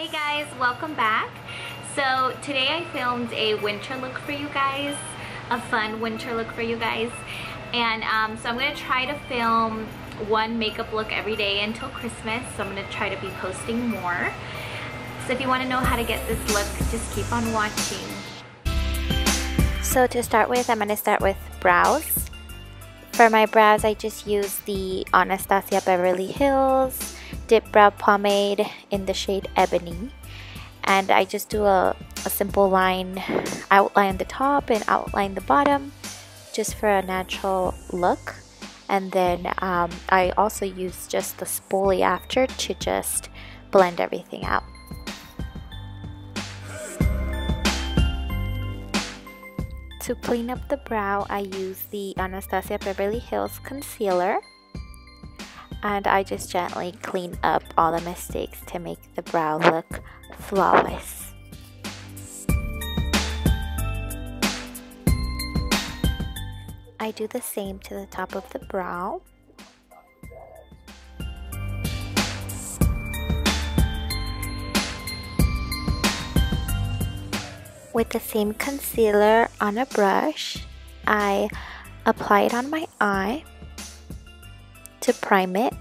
Hey guys, welcome back. So today I filmed a winter look for you guys, a fun winter look for you guys, and so I'm gonna try to film one makeup look every day until Christmas. So I'm gonna try to be posting more. So if you want to know how to get this look, just keep on watching. So to start with, I'm gonna start with brows. For my brows, I just use the Anastasia Beverly Hills Dip Brow Pomade in the shade Ebony, and I just do a simple line, outline the top and outline the bottom just for a natural look. And then I also use just the spoolie after to just blend everything out. To clean up the brow, I use the Anastasia Beverly Hills concealer, and I just gently clean up all the mistakes to make the brow look flawless. I do the same to the top of the brow. With the same concealer on a brush, I apply it on my eye to prime it.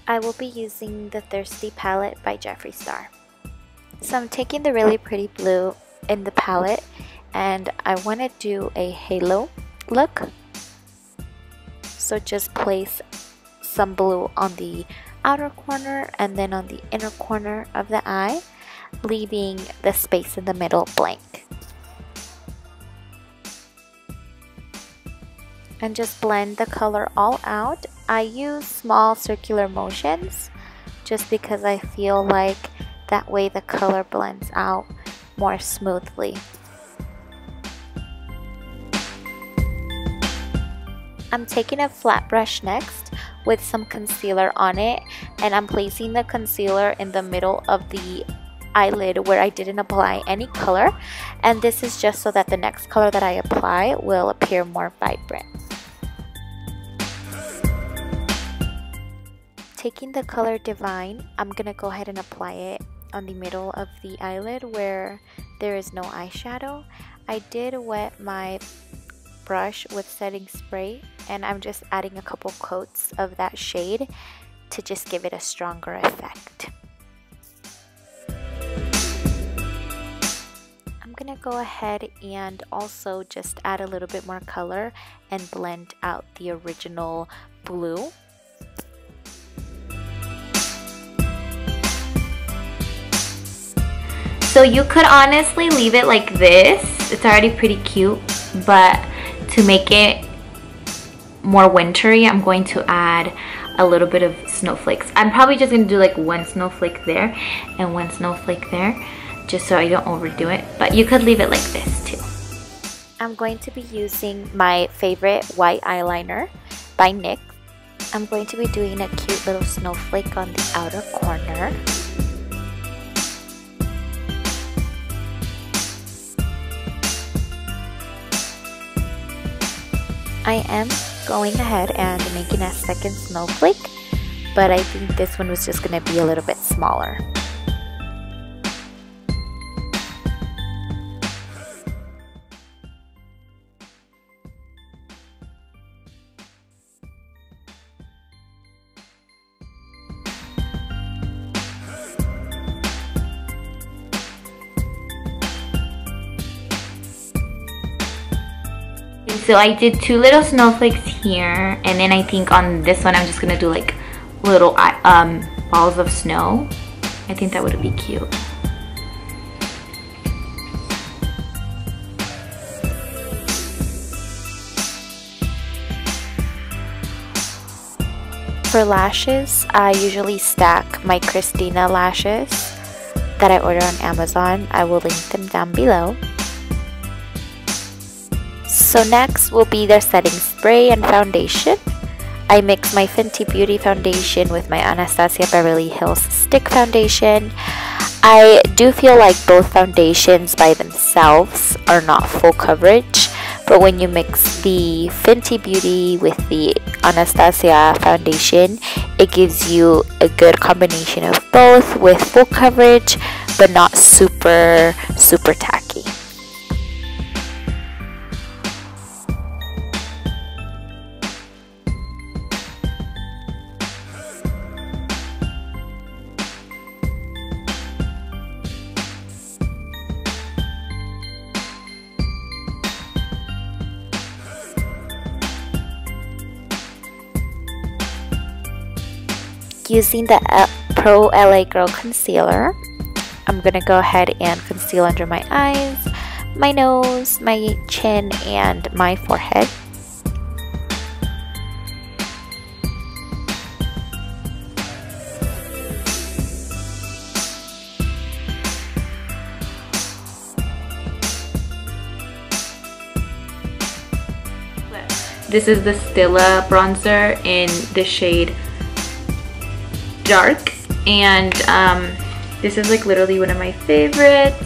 I will be using the Thirsty palette by Jeffree Star. So I'm taking the really pretty blue in the palette and I want to do a halo look. So just place some blue on the outer corner and then on the inner corner of the eye, leaving the space in the middle blank. And just blend the color all out. I use small circular motions just because I feel like that way the color blends out more smoothly. I'm taking a flat brush next with some concealer on it, and I'm placing the concealer in the middle of the eyelid where I didn't apply any color, and this is just so that the next color that I apply will appear more vibrant. Taking the color Divine, I'm gonna go ahead and apply it on the middle of the eyelid where there is no eyeshadow. I did wet my brush with setting spray, and I'm just adding a couple coats of that shade to just give it a stronger effect. I'm gonna go ahead and also just add a little bit more color and blend out the original blue. So you could honestly leave it like this. It's already pretty cute, but to make it more wintry, I'm going to add a little bit of snowflakes. I'm probably just gonna do like one snowflake there and one snowflake there, just so I don't overdo it, but you could leave it like this too. I'm going to be using my favorite white eyeliner by NYX. I'm going to be doing a cute little snowflake on the outer corner. I am going ahead and making a second snowflake, but I think this one was just going to be a little bit smaller. So I did two little snowflakes here, and then I think on this one I'm just gonna do like little balls of snow. I think that would be cute. For lashes, I usually stack my Christina lashes that I order on Amazon. I will link them down below. So next will be their setting spray and foundation. I mix my Fenty Beauty foundation with my Anastasia Beverly Hills stick foundation. I do feel like both foundations by themselves are not full coverage, but when you mix the Fenty Beauty with the Anastasia foundation, it gives you a good combination of both with full coverage but not super tacky. Using the Pro LA Girl Concealer, I'm gonna go ahead and conceal under my eyes, my nose, my chin, and my forehead. This is the Stila bronzer in the shade Dark, and this is like literally one of my favorites.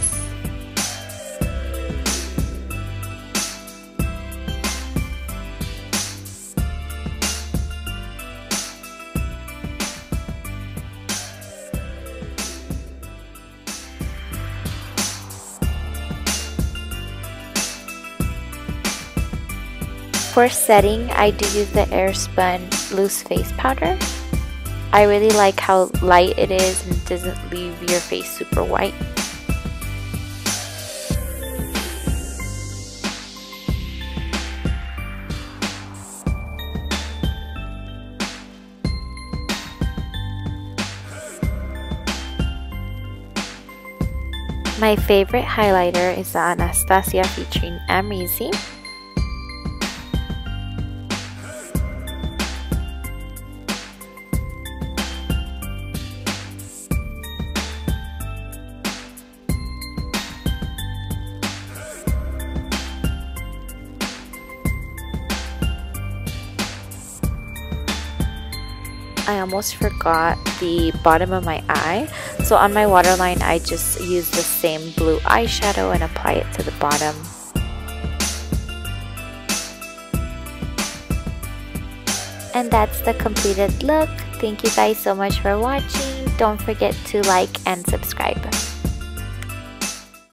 For setting, I do use the Airspun loose face powder. I really like how light it is and doesn't leave your face super white. My favorite highlighter is the Anastasia featuring Amrezy. I almost forgot the bottom of my eye, so on my waterline I just use the same blue eyeshadow and apply it to the bottom. And that's the completed look. Thank you guys so much for watching. Don't forget to like and subscribe.